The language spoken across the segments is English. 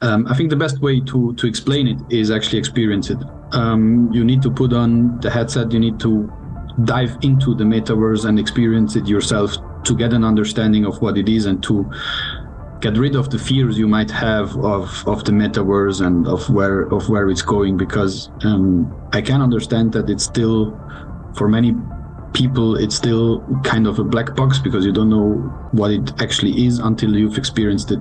I think the best way to explain it is actually experience it. You need to put on the headset, you need to dive into the metaverse and experience it yourself to get an understanding of what it is and to get rid of the fears you might have of the metaverse and of where it's going, because I can understand that it's still, for many people, it's still kind of a black box because you don't know what it actually is until you've experienced it.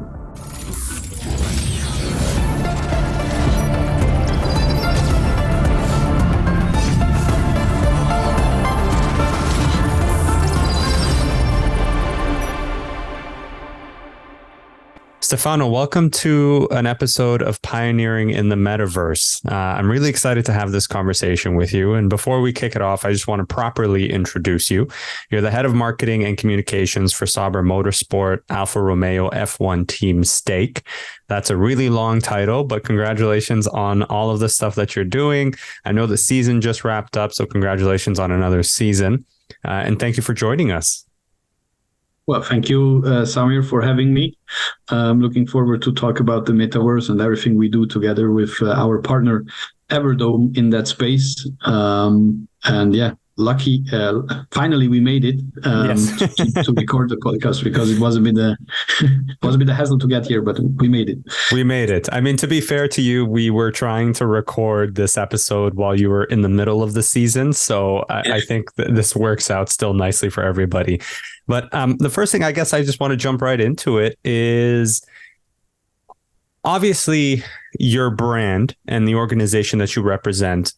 Stefano, welcome to an episode of Pioneering in the Metaverse. I'm really excited to have this conversation with you. And before we kick it off, I just want to properly introduce you. You're the head of marketing and communications for Sauber Motorsport, Alfa Romeo F1 Team Stake. That's a really long title, but congratulations on all of the stuff that you're doing. I know the season just wrapped up, so congratulations on another season. And thank you for joining us. Well, thank you, Samir, for having me. I'm looking forward to talk about the metaverse and everything we do together with our partner, Everdome, in that space. And yeah, lucky, finally we made it to record the podcast, because it was a bit a hassle to get here, but we made it. We made it. I mean, to be fair to you, we were trying to record this episode while you were in the middle of the season. So I think this works out still nicely for everybody. But the first thing I guess I just want to jump right into it is, obviously, your brand and the organization that you represent,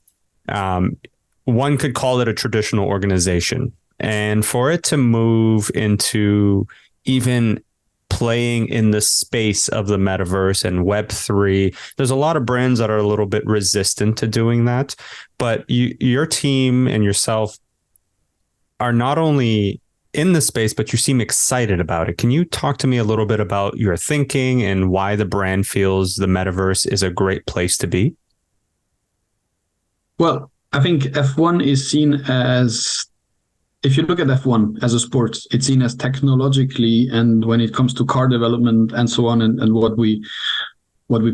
one could call it a traditional organization. And for it to move into even playing in the space of the metaverse and Web3, there's a lot of brands that are a little bit resistant to doing that. But your team and yourself are not only in the space, but you seem excited about it. Can you talk to me a little bit about your thinking and why the brand feels the metaverse is a great place to be? Well, I think F1 is seen as, if you look at F1 as a sport, it's seen as technologically, and when it comes to car development and so on, and what we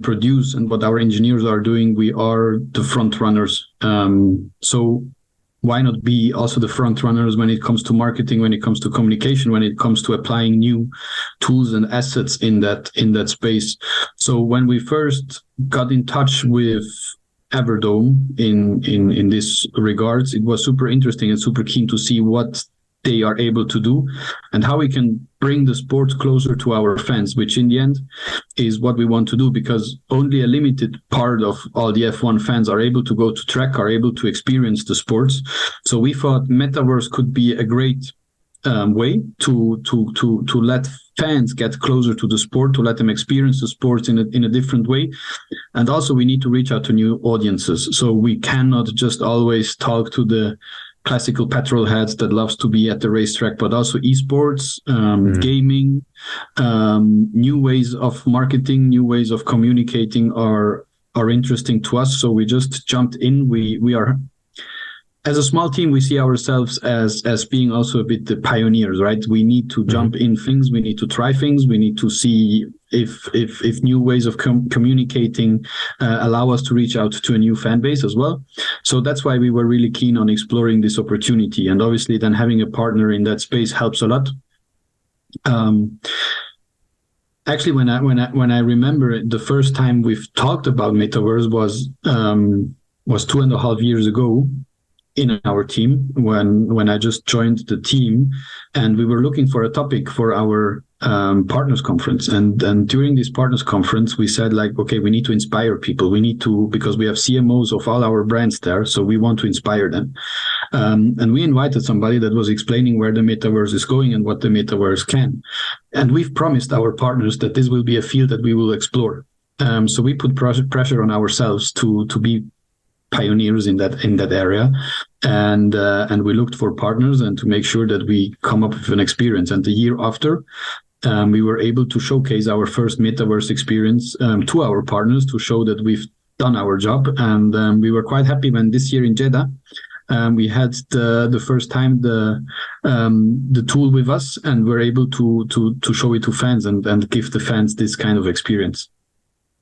produce and what our engineers are doing, we are the front runners. So why not be also the front runners when it comes to marketing, when it comes to communication, when it comes to applying new tools and assets in that space? So when we first got in touch with Everdome in this regards, it was super interesting and super keen to see what they are able to do and how we can bring the sport closer to our fans, which in the end is what we want to do, because only a limited part of all the F1 fans are able to go to track, are able to experience the sports. So we thought Metaverse could be a great way to let fans get closer to the sport, to let them experience the sport in a different way. And also we need to reach out to new audiences. So we cannot just always talk to the classical petrol heads that loves to be at the racetrack, but also esports, gaming, new ways of marketing, new ways of communicating are interesting to us. So we just jumped in. We are, as a small team, we see ourselves as being also a bit the pioneers, right? We need to jump in things. We need to try things. We need to see if new ways of communicating allow us to reach out to a new fan base as well. So that's why we were really keen on exploring this opportunity. And obviously then having a partner in that space helps a lot. Actually, when I remember the first time we've talked about Metaverse was 2.5 years ago in our team when I just joined the team, and we were looking for a topic for our partners conference. And during this partners conference, we said, like, okay, we need to inspire people. We need to, because we have CMOs of all our brands there, so we want to inspire them. And we invited somebody that was explaining where the metaverse is going and what the metaverse can. And we've promised our partners that this will be a field that we will explore. So we put pressure on ourselves to be pioneers in that area, and we looked for partners and to make sure that we come up with an experience. And the year after, we were able to showcase our first metaverse experience to our partners to show that we've done our job. And we were quite happy when this year in Jeddah we had the first time the tool with us, and we're able to show it to fans and give the fans this kind of experience.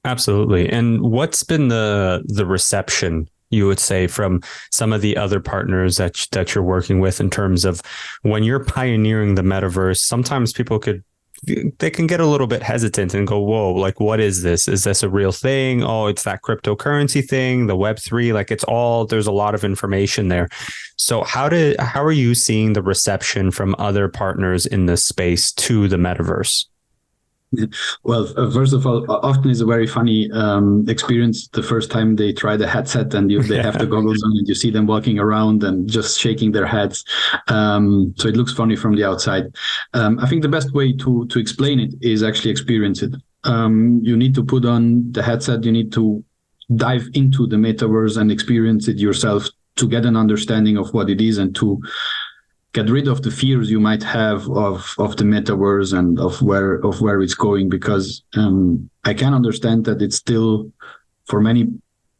Absolutely. And what's been the reception, you would say, from some of the other partners that you're working with, in terms of when you're pioneering the metaverse? Sometimes they can get a little bit hesitant and go, whoa, like, what is this? Is this a real thing? Oh, it's that cryptocurrency thing, the Web3, like there's a lot of information there. So how are you seeing the reception from other partners in this space to the metaverse? Well, first of all, often is a very funny experience the first time they try the headset and they have the goggles on and you see them walking around and just shaking their heads. So it looks funny from the outside. I think the best way to explain it is actually experience it. You need to put on the headset. You need to dive into the metaverse and experience it yourself to get an understanding of what it is and to get rid of the fears you might have of the metaverse and of where it's going, because I can understand that it's still, for many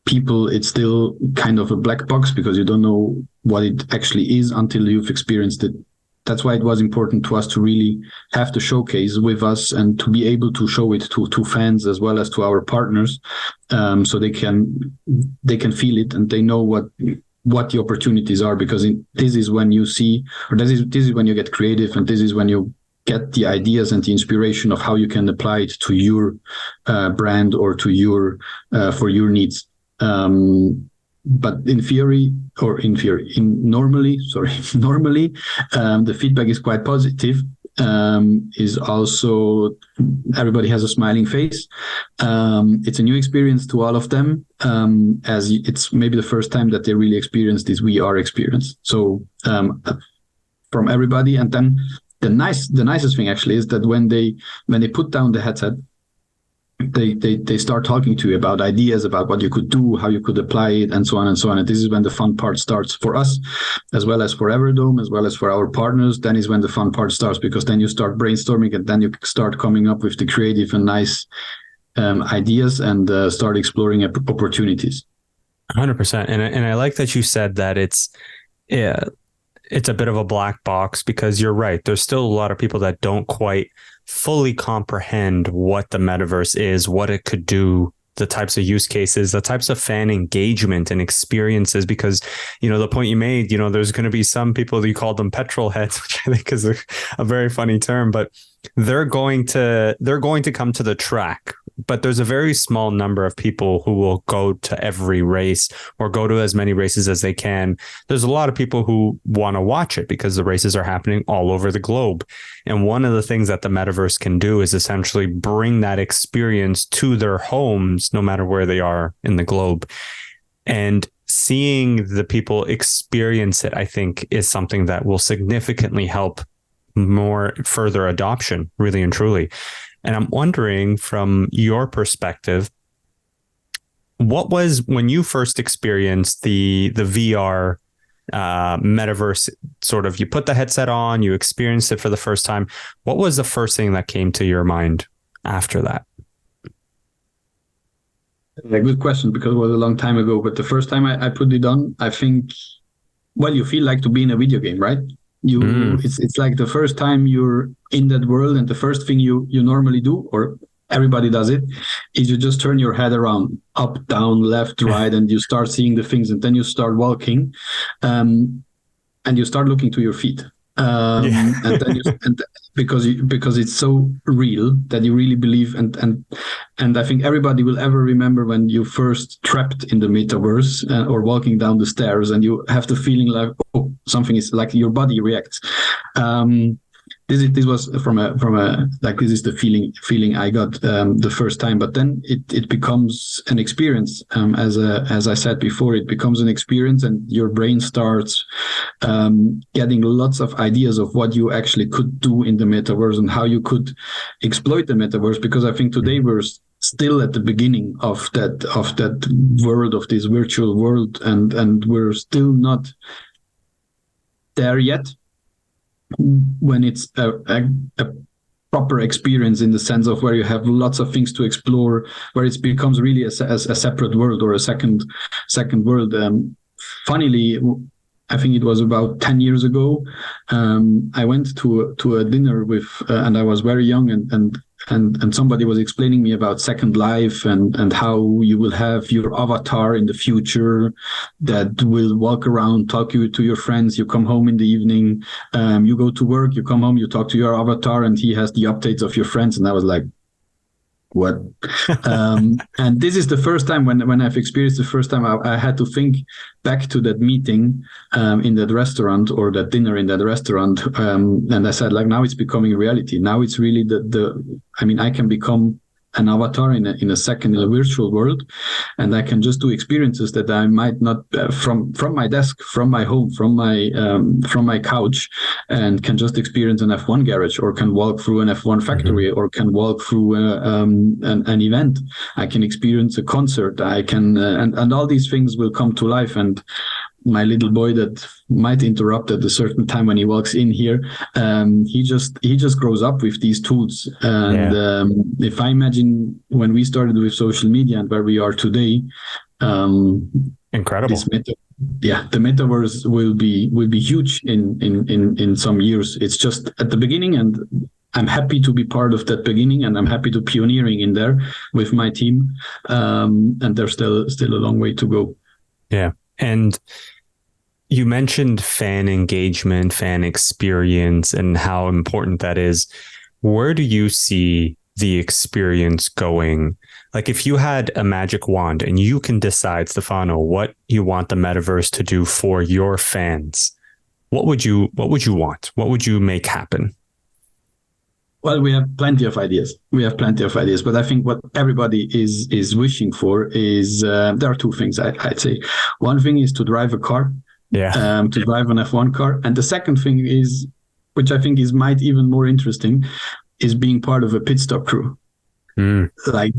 people, it's still kind of a black box because you don't know what it actually is until you've experienced it. That's why it was important to us to really have the showcase with us and to be able to show it to fans as well as to our partners, so they can feel it and they know what the opportunities are, because this is when you see, or this is when you get creative, and this is when you get the ideas and the inspiration of how you can apply it to your brand or to your for your needs. But normally, the feedback is quite positive. Is also, everybody has a smiling face. It's a new experience to all of them, as it's maybe the first time that they really experienced this VR experience. So from everybody, and then the nicest thing actually is that when they put down the headset, they start talking to you about ideas, about what you could do, how you could apply it, and so on and so on. And this is when the fun part starts for us, as well as for Everdome, as well as for our partners. Then is when the fun part starts, because then you start brainstorming and then you start coming up with the creative and nice ideas and start exploring opportunities. 100%. And I like that you said that it's a bit of a black box, because you're right. There's still a lot of people that don't quite fully comprehend what the metaverse is, what it could do, the types of use cases, the types of fan engagement and experiences. Because, the point you made, there's going to be some people, you call them petrol heads, which I think is a very funny term, but they're going to come to the track. But there's a very small number of people who will go to every race or go to as many races as they can. There's a lot of people who want to watch it because the races are happening all over the globe. And one of the things that the metaverse can do is essentially bring that experience to their homes, no matter where they are in the globe. And seeing the people experience it, I think, is something that will significantly help more further adoption, really and truly. And I'm wondering, from your perspective, what was, when you first experienced the VR metaverse, sort of, you put the headset on, you experienced it for the first time, what was the first thing that came to your mind after that? A good question, because it was a long time ago. But the first time I put it on, I think, well, you feel like to be in a video game, right? It's like the first time you're in that world, and the first thing you normally do, or everybody does it, is you just turn your head around, up, down, left, right, and you start seeing the things, and then you start walking, and you start looking to your feet. And then because it's so real that you really believe, and I think everybody will ever remember when you first trapped in the metaverse or walking down the stairs, and you have the feeling like, oh, something is, like, your body reacts. This was from a like, this is the feeling I got the first time. But then it becomes an experience. As I said before, it becomes an experience, and your brain starts getting lots of ideas of what you actually could do in the metaverse and how you could exploit the metaverse. Because I think today we're still at the beginning of that world, of this virtual world, and we're still not there yet, when it's a proper experience, in the sense of where you have lots of things to explore, where it becomes really a separate world, or a second world. Funnily, I think it was about 10 years ago, I went to a dinner with, and I was very young, and and somebody was explaining me about Second Life and how you will have your avatar in the future that will walk around, talk you to your friends. You come home in the evening, you go to work, you come home, you talk to your avatar, and he has the updates of your friends. And I was like, what? And this is the first time when I've experienced the first time I had to think back to that meeting in that restaurant, or that dinner in that restaurant. And I said, like, now it's becoming reality. Now it's really I can become an avatar in a second in a virtual world, and I can just do experiences that I might not from my desk, from my home, from my couch, and can just experience an F1 garage, or can walk through an F1 factory, or can walk through an event. I can experience a concert. I can and all these things will come to life. And my little boy that might interrupt at a certain time when he walks in here, he just grows up with these tools. And if I imagine when we started with social media and where we are today, incredible. The metaverse will be huge in some years. It's just at the beginning, and I'm happy to be part of that beginning, and I'm happy to pioneering in there with my team. And there's still a long way to go. Yeah. And you mentioned fan engagement, fan experience, and how important that is. Where do you see the experience going? Like, if you had a magic wand and you can decide, Stefano, what you want the metaverse to do for your fans, what would you want? What would you make happen? Well, we have plenty of ideas. But I think what everybody is wishing for is there are two things I'd say. One thing is to drive a car, to drive an F1 car, and the second thing is, which I think might even more interesting, is being part of a pit stop crew, like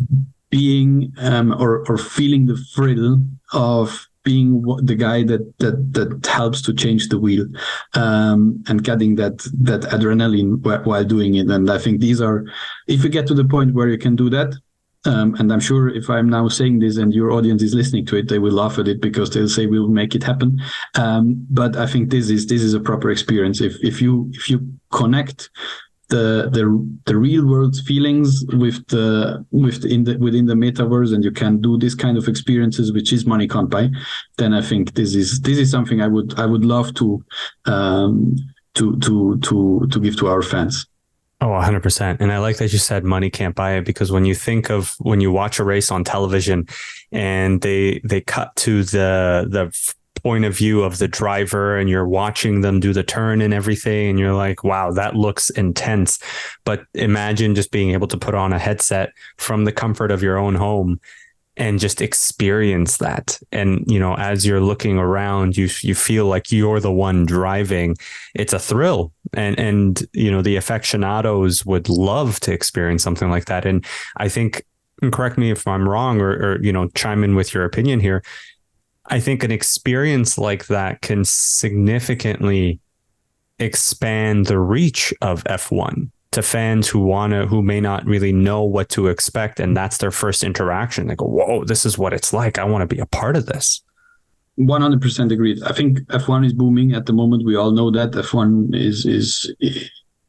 being or feeling the thrill of being the guy that helps to change the wheel, and getting that adrenaline while doing it. And I think these are, if you get to the point where you can do that, and I'm sure if I'm now saying this and your audience is listening to it, they will laugh at it because they'll say we'll make it happen. But I think this is a proper experience. If you connect the real world feelings within the metaverse, and you can do this kind of experiences, which is money can't buy, then I think this is something I would love to give to our fans. Oh, 100%. And I like that you said money can't buy it, because when you watch a race on television and they cut to the point of view of the driver, and you're watching them do the turn and everything, and you're like, wow, that looks intense. But imagine just being able to put on a headset from the comfort of your own home and just experience that. And, as you're looking around, you feel like you're the one driving. It's a thrill. And the aficionados would love to experience something like that. And I think, and correct me if I'm wrong, or chime in with your opinion here, I think an experience like that can significantly expand the reach of F1 to fans who may not really know what to expect, and that's their first interaction. They go, "Whoa, this is what it's like. I want to be a part of this." 100% agreed. I think F1 is booming at the moment. We all know that F1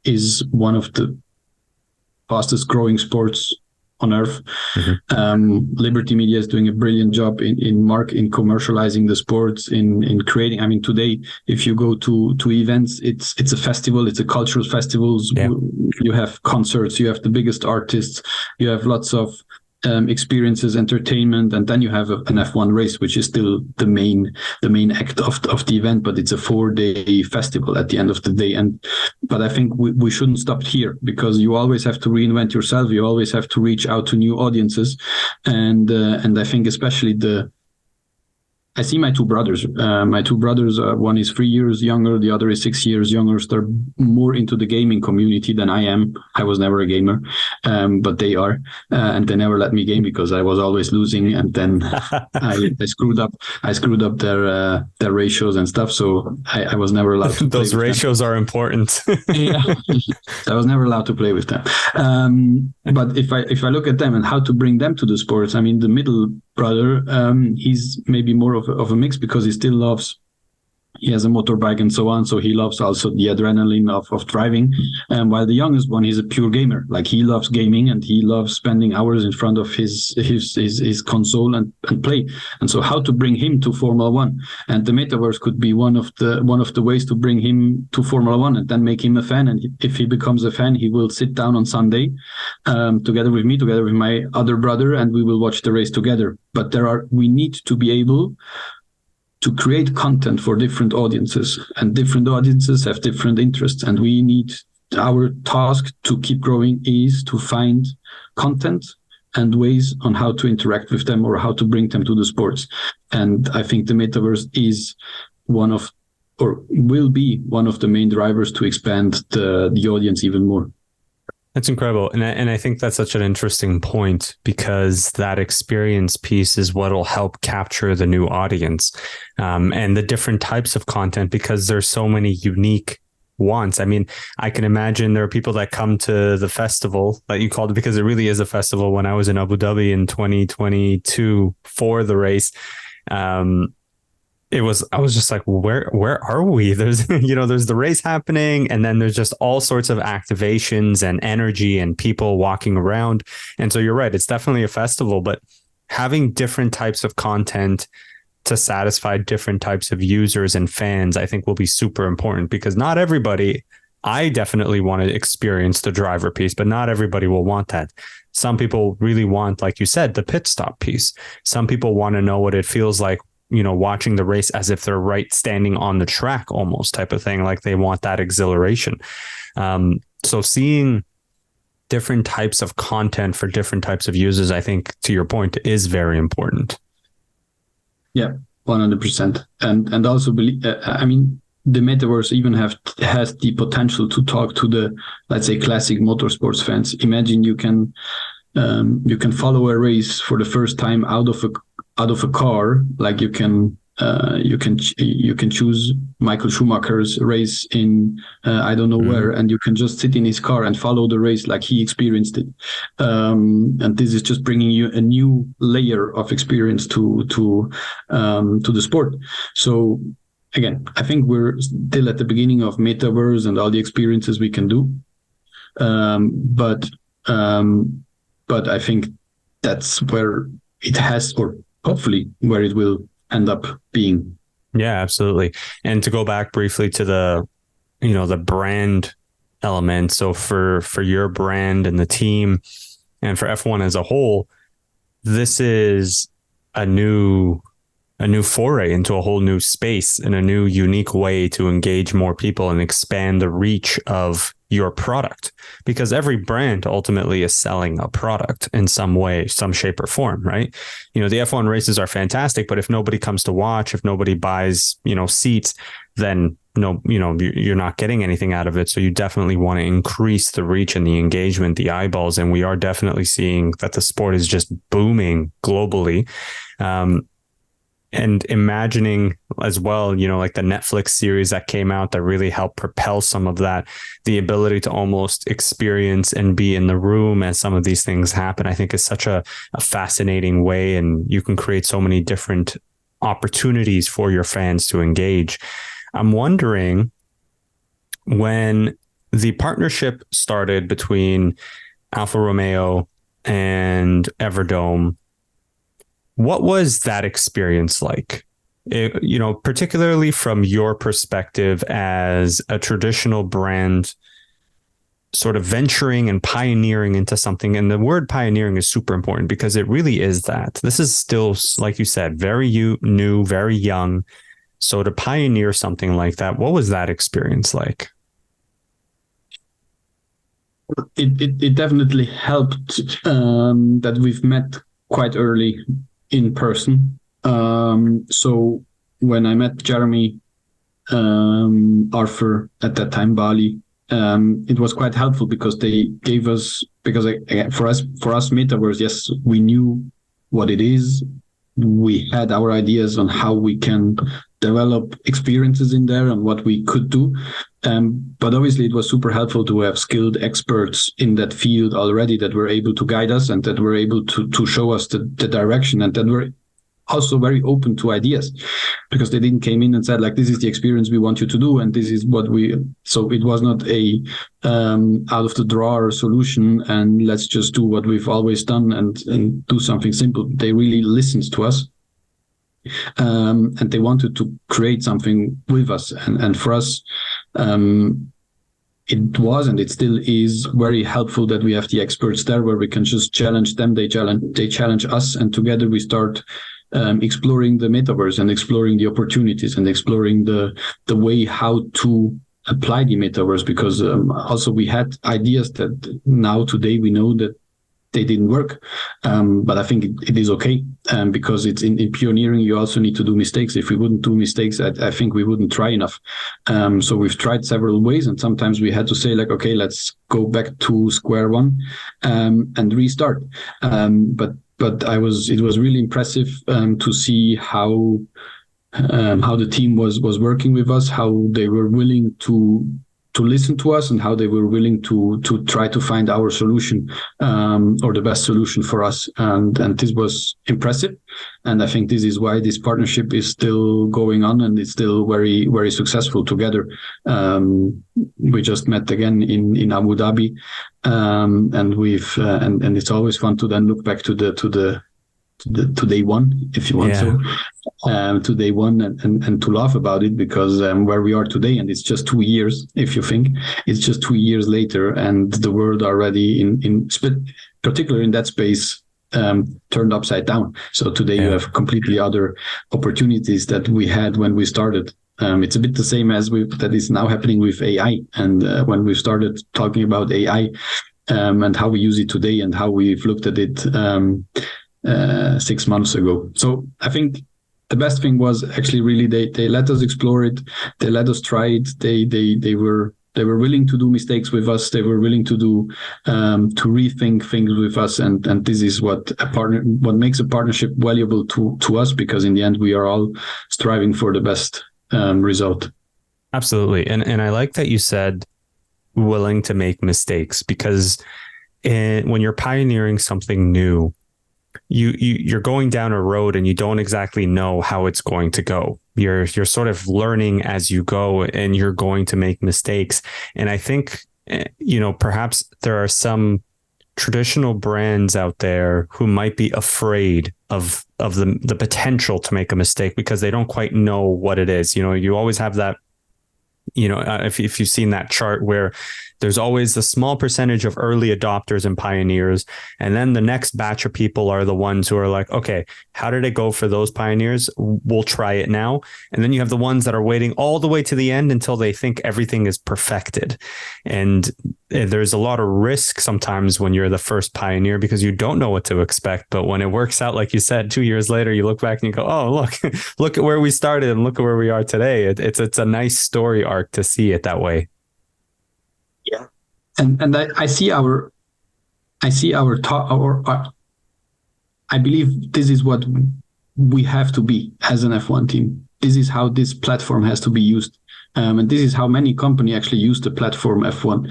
is one of the fastest growing sports on earth. Liberty Media is doing a brilliant job in commercializing the sports, in creating. I mean, today, if you go to events, it's a festival. It's a cultural festival. Yeah. You have concerts. You have the biggest artists. You have lots of experiences, entertainment, and then you have an F1 race, which is still the main act of the event, but it's a 4-day festival at the end of the day. But I think we shouldn't stop here, because you always have to reinvent yourself. You always have to reach out to new audiences, and I think especially I see my two brothers. One is 3 years younger, the other is 6 years younger. So they're more into the gaming community than I am. I was never a gamer, but they are, and they never let me game because I was always losing. And then I screwed up. I screwed up their ratios and stuff. So I was never allowed to. Those ratios are important. Yeah, I was never allowed to play with them. But if I look at them and how to bring them to the sports, I mean, the middle brother, he's maybe more of a mix, because he still loves he has a motorbike and so on, so he loves also the adrenaline of driving. And while the youngest one, he's a pure gamer. Like, he loves gaming and he loves spending hours in front of his console and play. And so how to bring him to Formula One? And the metaverse could be one of the ways to bring him to Formula One and then make him a fan. And if he becomes a fan, he will sit down on Sunday together with me, together with my other brother, and we will watch the race together. But we need to be able to create content for different audiences, and different audiences have different interests, and our task to keep growing is to find content and ways on how to interact with them or how to bring them to the sports. And I think the metaverse is will be one of the main drivers to expand the audience even more. That's incredible. And I think that's such an interesting point, because that experience piece is what will help capture the new audience, and the different types of content, because there's so many unique wants. I mean, I can imagine there are people that come to the festival that you called it, because it really is a festival. When I was in Abu Dhabi in 2022 for the race, I was just like, where are we? There's, there's the race happening, and then there's just all sorts of activations and energy and people walking around. And so you're right, it's definitely a festival, but having different types of content to satisfy different types of users and fans, I think will be super important, because not everybody, I definitely want to experience the driver piece, but not everybody will want that. Some people really want, like you said, the pit stop piece. Some people want to know what it feels like, watching the race as if they're right standing on the track, almost, type of thing. Like, they want that exhilaration. So seeing different types of content for different types of users, I think, to your point, is very important. Yeah, 100%. And also the metaverse even has the potential to talk to the, let's say, classic motorsports fans. Imagine you can follow a race for the first time out of a car. Like, you can choose Michael Schumacher's race in I don't know where, and you can just sit in his car and follow the race like he experienced it. And this is just bringing you a new layer of experience to the sport. So again, I think we're still at the beginning of metaverse and all the experiences we can do. But I think that's where it has, or hopefully where it will end up being. Yeah, absolutely. And to go back briefly to the brand element. So for your brand and the team, and for F1 as a whole, this is a new foray into a whole new space and a new unique way to engage more people and expand the reach of your product, because every brand ultimately is selling a product in some way, some shape or form, right? The F1 races are fantastic, but if nobody comes to watch, if nobody buys, seats, then you're not getting anything out of it. So you definitely want to increase the reach and the engagement, the eyeballs. And we are definitely seeing that the sport is just booming globally. And imagining as well, like the Netflix series that came out that really helped propel some of that, the ability to almost experience and be in the room as some of these things happen, I think is such a fascinating way. And you can create so many different opportunities for your fans to engage. I'm wondering, when the partnership started between Alfa Romeo and Everdome, what was that experience like? Particularly from your perspective as a traditional brand, sort of venturing and pioneering into something. And the word pioneering is super important, because it really is that. This is still, like you said, very new, very young. So to pioneer something like that, what was that experience like? It definitely helped that we've met quite early in person. So when I met Jeremy, Arthur, at that time, Bali, it was quite helpful, because they gave us, for us Metaverse, yes, we knew what it is. We had our ideas on how we can develop experiences in there and what we could do. But obviously it was super helpful to have skilled experts in that field already that were able to guide us and that were able to show us the direction, and that were also very open to ideas, because they didn't came in and said like, this is the experience we want you to do, and this is what so it was not a out of the drawer solution and let's just do what we've always done and do something simple. They really listened to us, and they wanted to create something with us, and for us, it was, and it still is, very helpful that we have the experts there, where we can just challenge them, they challenge us, and together we start exploring the metaverse and exploring the opportunities and exploring the way how to apply the metaverse, because also we had ideas that now today we know that they didn't work, but I think it is okay, because it's in pioneering. You also need to do mistakes. If we wouldn't do mistakes, I think we wouldn't try enough. So we've tried several ways, and sometimes we had to say like, okay, let's go back to square one and restart. But it was really impressive to see how the team was working with us, how they were willing to listen to us, and how they were willing to try to find our solution, or the best solution for us. And this was impressive. And I think this is why this partnership is still going on, and it's still very, very successful together. We just met again in Abu Dhabi, and we've and it's always fun to then look back to day one, if you want to day one, and to laugh about it, because where we are today, and it's just 2 years, if you think, it's just 2 years later, and the world already in particular in that space turned upside down. So today you have completely other opportunities that we had when we started. It's a bit the same as that is now happening with AI, and when we started talking about AI, and how we use it today, and how we've looked at it 6 months ago. So I think the best thing was actually really they let us explore it, they let us try it, they were willing to do mistakes with us, they were willing to do to rethink things with us, and this is what makes a partnership valuable to us, because in the end we are all striving for the best result. Absolutely. And I like that you said willing to make mistakes, because when you're pioneering something new, you're going down a road and you don't exactly know how it's going to go. You're sort of learning as you go, and you're going to make mistakes. And I think, perhaps there are some traditional brands out there who might be afraid of the potential to make a mistake, because they don't quite know what it is. You always have that, if you've seen that chart where there's always a small percentage of early adopters and pioneers, and then the next batch of people are the ones who are like, okay, how did it go for those pioneers? We'll try it now. And then you have the ones that are waiting all the way to the end until they think everything is perfected. And there's a lot of risk sometimes when you're the first pioneer, because you don't know what to expect. But when it works out, like you said, 2 years later, you look back and you go, oh, look at where we started and look at where we are today. It's a nice story arc to see it that way. Yeah, and I believe this is what we have to be as an F1 team. This is how this platform has to be used. And this is how many companies actually use the platform F1.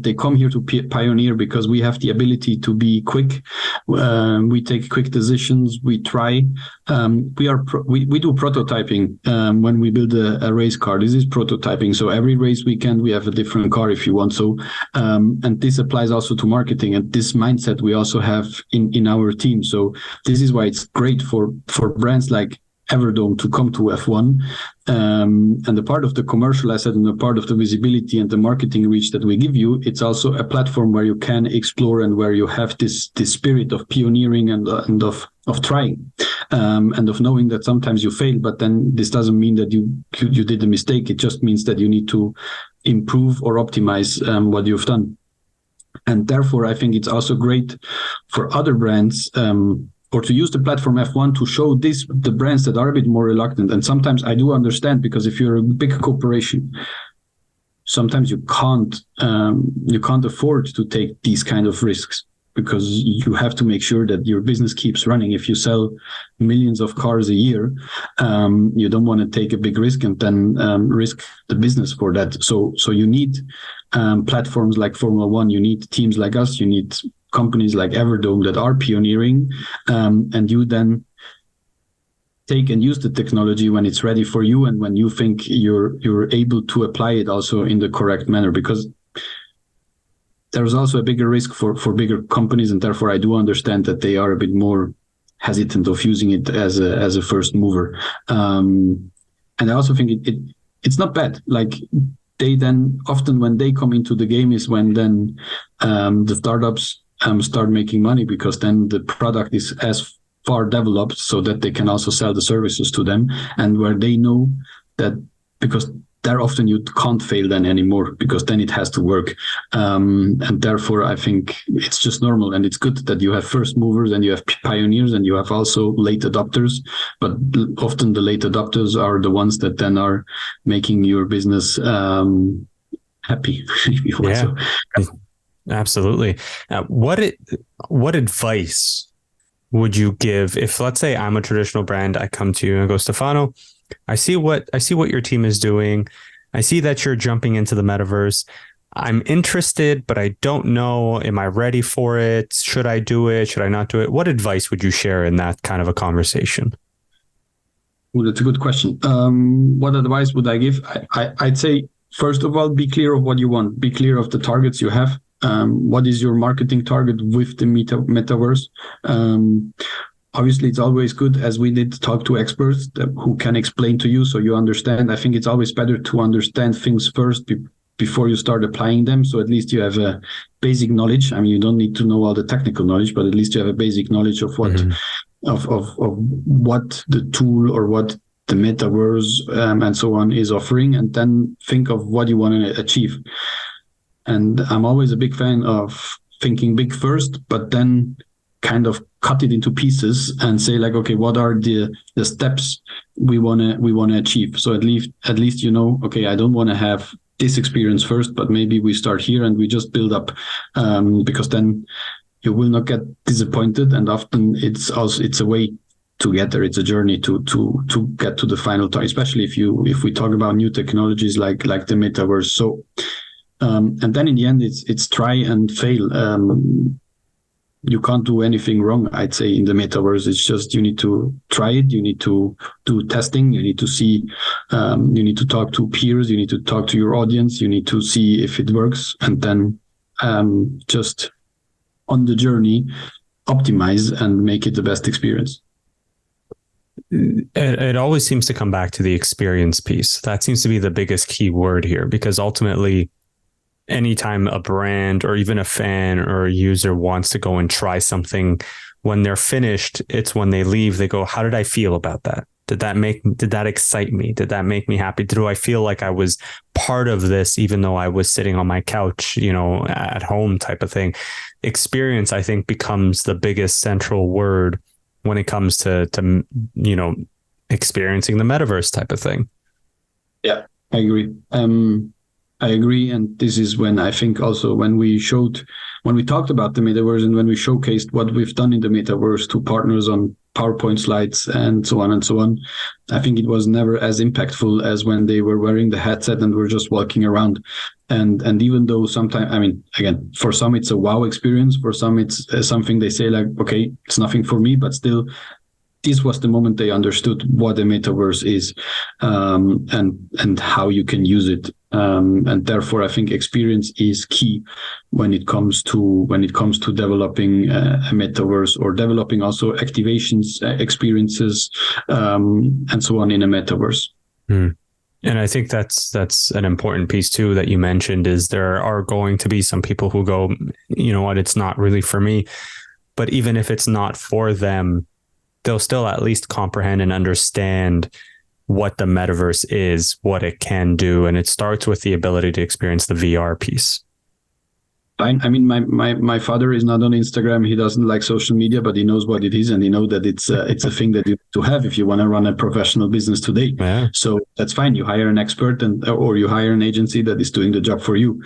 They come here to pioneer because we have the ability to be quick. We take quick decisions. We try. We do prototyping when we build a race car. This is prototyping. So every race weekend we have a different car if you want. So and this applies also to marketing. And this mindset we also have in our team. So this is why it's great for brands like Everdome to come to F1, and the part of the commercial asset and the part of the visibility and the marketing reach that we give you, it's also a platform where you can explore and where you have this spirit of pioneering and of trying, and of knowing that sometimes you fail, but then this doesn't mean that you did a mistake. It just means that you need to improve or optimize what you've done. And therefore, I think it's also great for other brands, or to use the platform F1 to show the brands that are a bit more reluctant. And sometimes I do understand, because if you're a big corporation, sometimes you can't afford to take these kind of risks, because you have to make sure that your business keeps running. If you sell millions of cars a year, you don't want to take a big risk and then risk the business for that. So you need platforms like Formula One, you need teams like us, you need companies like Everdome that are pioneering, and you then take and use the technology when it's ready for you, and when you think you're able to apply it also in the correct manner, because there's also a bigger risk for bigger companies, and therefore I do understand that they are a bit more hesitant of using it as a first mover. And I also think it's not bad. Like, they then often, when they come into the game, is when then the startups start making money, because then the product is as far developed so that they can also sell the services to them, and where they know that, because there often you can't fail then anymore, because then it has to work. And therefore I think it's just normal, and it's good that you have first movers and you have pioneers and you have also late adopters, but often the late adopters are the ones that then are making your business happy. Yeah, absolutely. What advice would you give if, let's say, I'm a traditional brand, I come to you and go, Stefano, I see what your team is doing. I see that you're jumping into the metaverse. I'm interested, but I don't know. Am I ready for it? Should I do it? Should I not do it? What advice would you share in that kind of a conversation? Well, that's a good question. What advice would I give? I'd say, first of all, be clear of what you want. Be clear of the targets you have. What is your marketing target with the metaverse? Obviously, it's always good, as we did, talk to experts who can explain to you so you understand. I think it's always better to understand things first before you start applying them. So at least you have a basic knowledge. I mean, you don't need to know all the technical knowledge, but at least you have a basic knowledge of what of what the tool or what the metaverse and so on is offering, and then think of what you want to achieve. And I'm always a big fan of thinking big first, but then kind of cut it into pieces and say, like, okay, what are the steps we want to achieve? So at least you know, okay, I don't want to have this experience first, but maybe we start here and we just build up, because then you will not get disappointed. And often it's a way to get there. It's a journey to get to the final target, especially if we talk about new technologies like the metaverse. So and then in the end, it's try and fail. You can't do anything wrong, I'd say, in the metaverse. It's just, you need to try it. You need to do testing. You need to see, you need to talk to peers. You need to talk to your audience. You need to see if it works. And then just on the journey, optimize and make it the best experience. It always seems to come back to the experience piece. That seems to be the biggest key word here, because ultimately, anytime a brand or even a fan or a user wants to go and try something, when they're finished, it's when they leave, they go, how did I feel about that? Did that excite me? Did that make me happy? Do I feel like I was part of this, even though I was sitting on my couch, at home, type of thing? Experience, I think, becomes the biggest central word when it comes to experiencing the metaverse type of thing. Yeah, I agree. I agree. And this is when I think also when we talked about the metaverse and when we showcased what we've done in the metaverse to partners on PowerPoint slides and so on, I think it was never as impactful as when they were wearing the headset and were just walking around. And even though sometimes, I mean, again, for some it's a wow experience, for some it's something they say like, okay, it's nothing for me, but still, this was the moment they understood what the metaverse is, and how you can use it. And therefore, I think experience is key when it comes to developing a metaverse, or developing also activations, experiences, and so on in a metaverse. And I think that's an important piece too that you mentioned, is there are going to be some people who go, you know what, it's not really for me. But even if it's not for them, they'll still at least comprehend and understand what the metaverse is, what it can do. And it starts with the ability to experience the VR piece. Fine. I mean, my father is not on Instagram. He doesn't like social media, but he knows what it is, and he knows that it's a thing that you need to have if you want to run a professional business today. Yeah. So that's fine. You hire an expert or you hire an agency that is doing the job for you.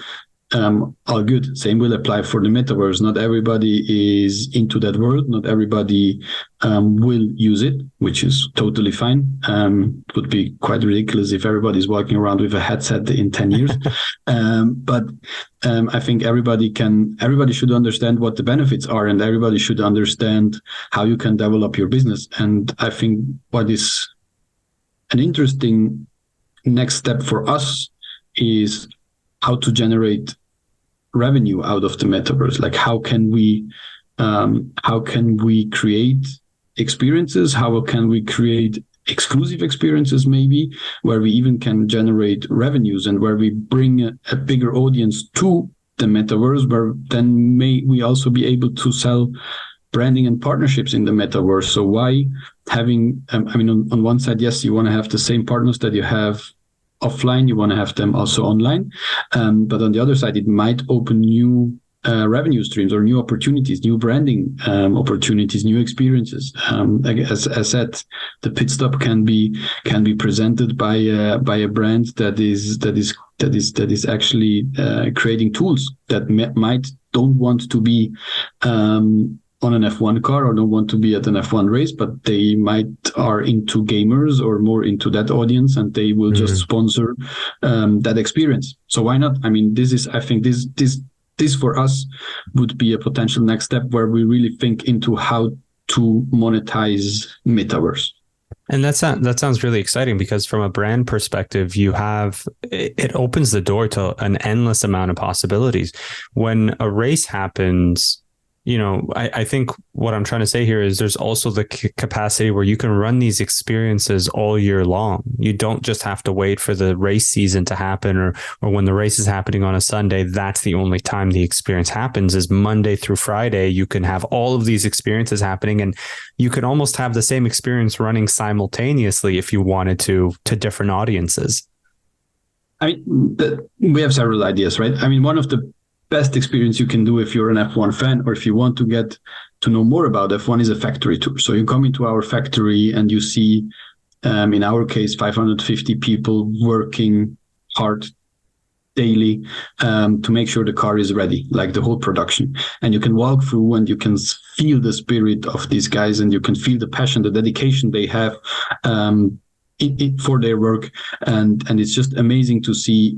all good. Same will apply for the metaverse. Not everybody is into that world. Not everybody will use it, which is totally fine. It would be quite ridiculous if everybody's walking around with a headset in 10 years. But I think everybody should understand what the benefits are, and everybody should understand how you can develop your business. And I think what is an interesting next step for us is how to generate revenue out of the metaverse. Like how can we create experiences? How can we create exclusive experiences, maybe, where we even can generate revenues and where we bring a bigger audience to the metaverse, where then may we also be able to sell branding and partnerships in the metaverse. So why having, on one side, yes, you want to have the same partners that you have offline, you want to have them also online. But on the other side, it might open new revenue streams or new opportunities, new branding opportunities, new experiences. As I said, the pit stop can be presented by a brand that is actually creating tools that might don't want to be on an F1 car or don't want to be at an F1 race, but they might are into gamers or more into that audience, and they will just sponsor that experience. So why not? I mean, I think this for us would be a potential next step where we really think into how to monetize metaverse. And that sounds really exciting, because from a brand perspective, it opens the door to an endless amount of possibilities. When a race happens, I think what I'm trying to say here is there's also the capacity where you can run these experiences all year long. You don't just have to wait for the race season to happen, or when the race is happening on a Sunday, that's the only time the experience happens. Is Monday through Friday. You can have all of these experiences happening, and you could almost have the same experience running simultaneously if you wanted to different audiences. I mean, we have several ideas, right? I mean, one of the best experience you can do if you're an F1 fan, or if you want to get to know more about F1, is a factory tour. So you come into our factory and you see, in our case, 550 people working hard daily to make sure the car is ready, like the whole production. And you can walk through and you can feel the spirit of these guys, and you can feel the passion, the dedication they have for their work. And it's just amazing to see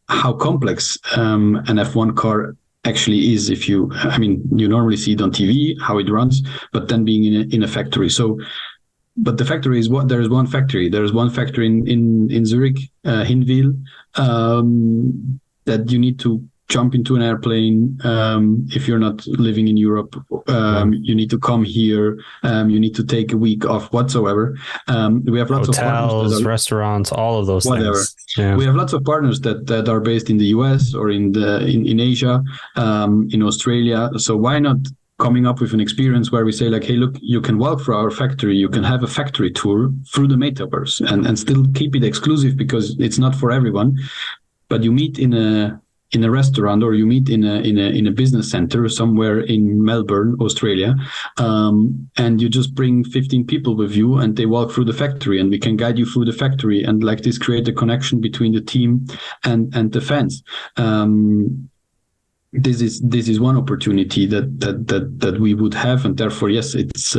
how complex an F1 car actually is. You normally see it on TV, how it runs, but then being in a factory. So, but the factory is what? There's one factory in Zurich, Hinwil, that you need to jump into an airplane. If you're not living in Europe, you need to come here. You need to take a week off whatsoever. We have lots hotels, of partners, restaurants, all of those things. Yeah. We have lots of partners that are based in the US or in Asia, in Australia. So why not coming up with an experience where we say, like, hey, look, you can walk through our factory, you can have a factory tour through the metaverse, and still keep it exclusive because it's not for everyone. But you meet in a restaurant, or you meet in a business center somewhere in Melbourne, Australia, and you just bring 15 people with you, and they walk through the factory, and we can guide you through the factory, and like this create a connection between the team and the fans. This is one opportunity that we would have, and therefore, yes, it's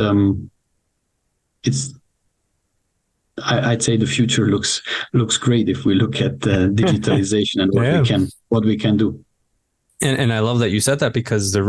I'd say the future looks great if we look at digitalization and what we can do. And I love that you said that, because there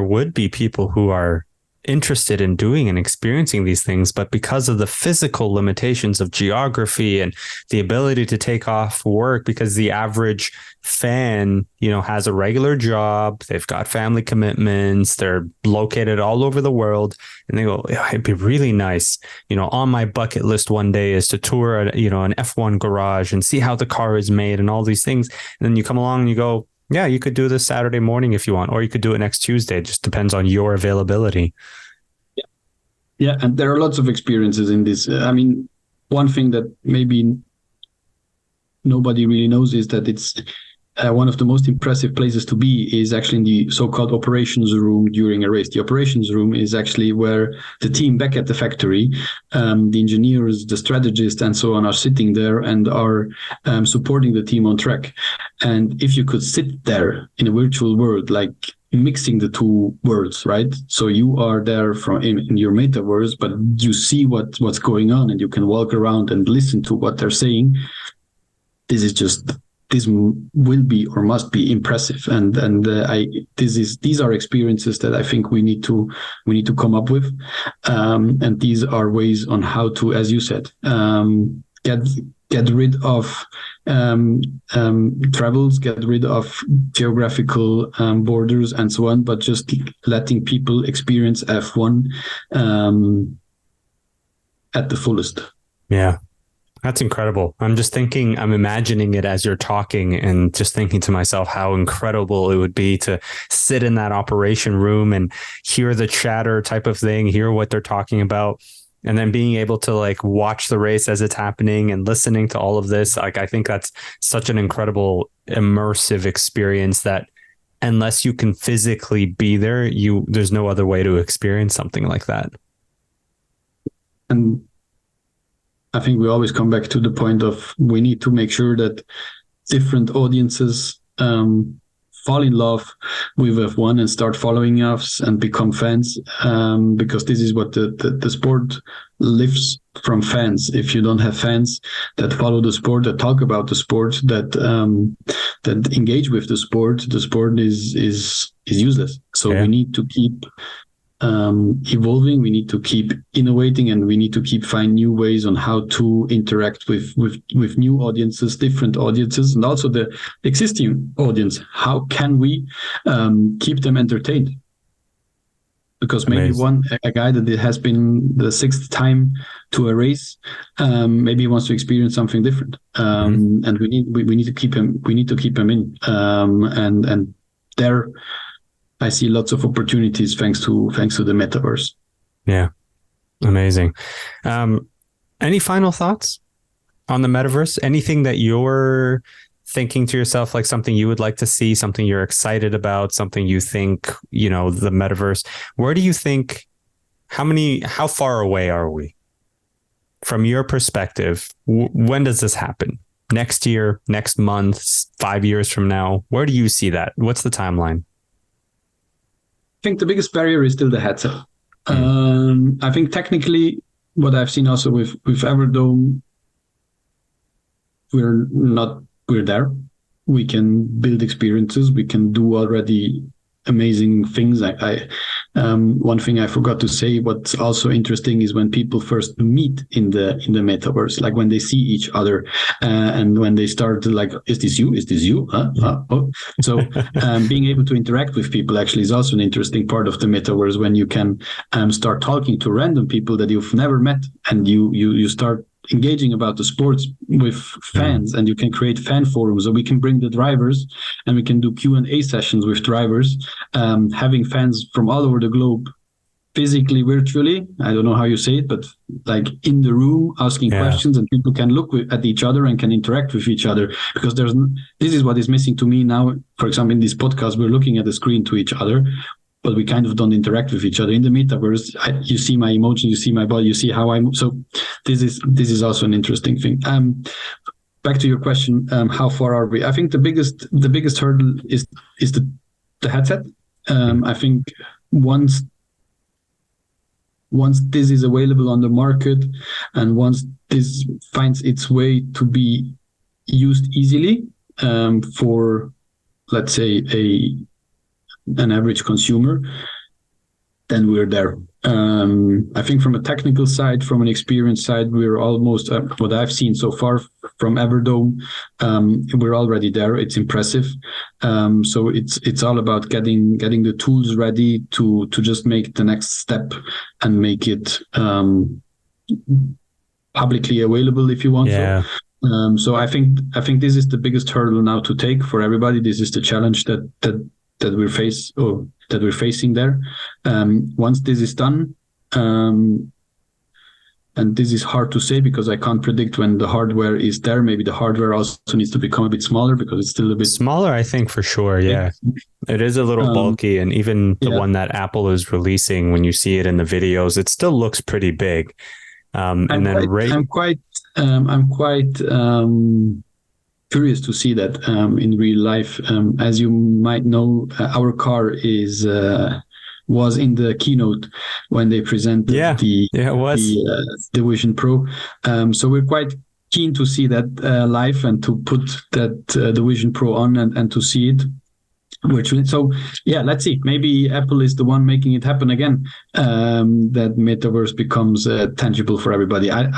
would be people who are interested in doing and experiencing these things, but because of the physical limitations of geography and the ability to take off work, because the average fan, has a regular job, they've got family commitments, they're located all over the world, and they go, it'd be really nice, on my bucket list one day is to tour an F1 garage and see how the car is made and all these things. And then you come along and you go, yeah, you could do this Saturday morning if you want, or you could do it next Tuesday. It just depends on your availability. Yeah, and there are lots of experiences in this. I mean, one thing that maybe nobody really knows is that it's one of the most impressive places to be is actually in the so-called operations room during a race. The operations room is actually where the team back at the factory, the engineers, the strategists, and so on are sitting there and are supporting the team on track. And if you could sit there in a virtual world, like mixing the two worlds, right? So you are there in your metaverse, but you see what's going on, and you can walk around and listen to what they're saying. This will be or must be impressive, and these are experiences that I think we need to come up with, and these are ways on how to, as you said, get rid of travels, get rid of geographical borders and so on, but just letting people experience F1 at the fullest. Yeah. That's incredible. I'm imagining it as you're talking and just thinking to myself how incredible it would be to sit in that operation room and hear the chatter type of thing, hear what they're talking about, and then being able to like watch the race as it's happening and listening to all of this. Like, I think that's such an incredible immersive experience that unless you can physically be there, there's no other way to experience something like that. And I think we always come back to the point of we need to make sure that different audiences fall in love with F1 and start following us and become fans, because this is what the sport lives from fans. If you don't have fans that follow the sport, that talk about the sport, that engage with the sport is useless. So we need to keep evolving, we need to keep innovating, and we need to keep find new ways on how to interact with new audiences, different audiences, and also the existing audience. How can we keep them entertained? Because maybe a guy that has been the sixth time to a race, maybe he wants to experience something different, and we need to keep him. We need to keep him in, and there. I see lots of opportunities thanks to the metaverse. Yeah, amazing. Any final thoughts on the metaverse? Anything that you're thinking to yourself, like something you would like to see, something you're excited about, something you think, the metaverse? Where do you think? How far away are we? From your perspective, when does this happen? Next year, next month, 5 years from now? Where do you see that? What's the timeline? I think the biggest barrier is still the headset. I think technically, what I've seen also with Everdome, we're there. We can build experiences. We can do already amazing things. One thing I forgot to say, what's also interesting is when people first meet in the metaverse, like when they see each other, and when they start to like, is this you? Is this you? Oh. So being able to interact with people actually is also an interesting part of the metaverse, when you can start talking to random people that you've never met, and you start engaging about the sports with fans, and you can create fan forums. So we can bring the drivers and we can do Q&A sessions with drivers, having fans from all over the globe, physically, virtually. I don't know how you say it, but like in the room asking questions, and people can look at each other and can interact with each other, because this is what is missing to me now. For example, in this podcast, we're looking at the screen to each other, but we kind of don't interact with each other. In the metaverse, you see my emotions, you see my body, you see how I move. So this is also an interesting thing. Back to your question, how far are we? I think the biggest hurdle is the headset. I think once this is available on the market, and once this finds its way to be used easily for, let's say, an average consumer, then we're there. I think from a technical side, from an experience side, we're almost what I've seen so far from Everdome. We're already there. It's impressive. So it's all about getting the tools ready to just make the next step and make it publicly available if you want. Yeah. So I think this is the biggest hurdle now to take for everybody. This is the challenge that we're facing there. Once this is done, and this is hard to say because I can't predict when the hardware is there. Maybe the hardware also needs to become a bit smaller because it's still a bit smaller, I think, for sure. Yeah, it is a little bulky, and even the one that Apple is releasing, when you see it in the videos, it still looks pretty big. I'm quite curious to see that in real life. As you might know, our car was in the keynote when they presented the Vision Pro. So we're quite keen to see that live and to put that the Vision Pro on and to see it. So yeah, let's see. Maybe Apple is the one making it happen again. That Metaverse becomes tangible for everybody. I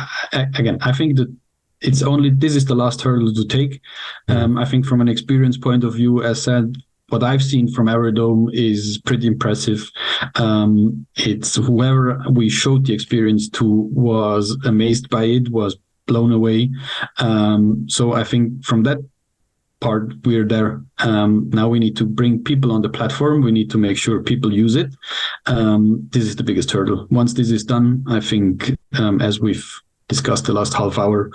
think that this is the last hurdle to take. I think from an experience point of view, as said, what I've seen from Everdome is pretty impressive. It's whoever we showed the experience to was amazed by it, was blown away. So I think from that part, we're there. Now we need to bring people on the platform. We need to make sure people use it. This is the biggest hurdle. Once this is done, I think, as we've discussed the last half hour,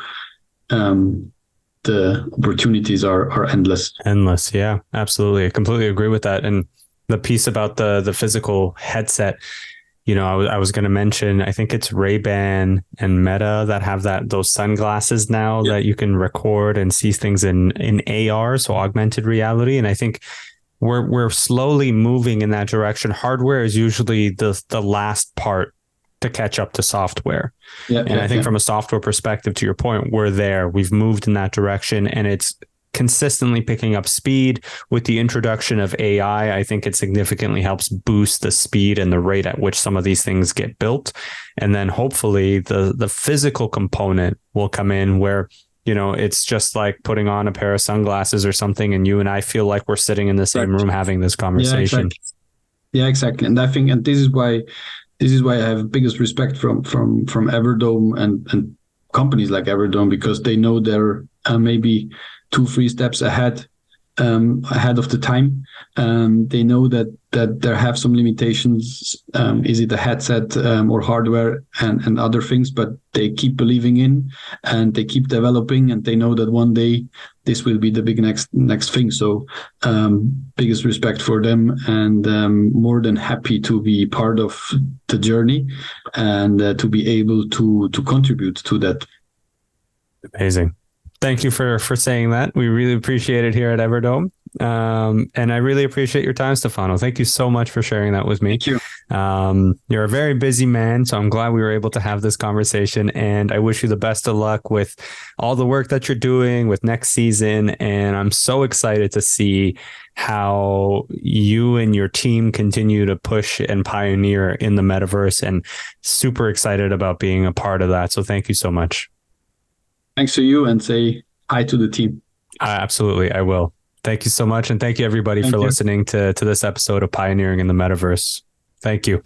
the opportunities are endless. Endless, yeah, absolutely. I completely agree with that. And the piece about the physical headset, I was going to mention, I think it's Ray-Ban and Meta that have those sunglasses now that you can record and see things in AR, so augmented reality. And I think we're slowly moving in that direction. Hardware is usually the last part to catch up to software. I think from a software perspective, to your point, we're there. We've moved in that direction, and it's consistently picking up speed. With the introduction of AI, I think it significantly helps boost the speed and the rate at which some of these things get built. And then hopefully the physical component will come in where, it's just like putting on a pair of sunglasses or something, and you and I feel like we're sitting in the same room having this conversation. Yeah, exactly. And I think, and this is why I have biggest respect from Everdome and companies like Everdome, because they know they're maybe 2-3 steps ahead of the time. They know that there have some limitations. Is it a headset or hardware and other things? But they keep believing in, and they keep developing, and they know that one day this will be the big next thing. So biggest respect for them, and more than happy to be part of the journey and to be able to contribute to that. Amazing. Thank you for saying that. We really appreciate it here at Everdome. And I really appreciate your time, Stefano. Thank you so much for sharing that with me. Thank you. You're a very busy man, so I'm glad we were able to have this conversation, and I wish you the best of luck with all the work that you're doing with next season. And I'm so excited to see how you and your team continue to push and pioneer in the metaverse, and super excited about being a part of that. So thank you so much. Thanks to you, and say hi to the team. Absolutely, I will. Thank you so much. And thank you everybody for listening to this episode of Pioneering in the Metaverse. Thank you.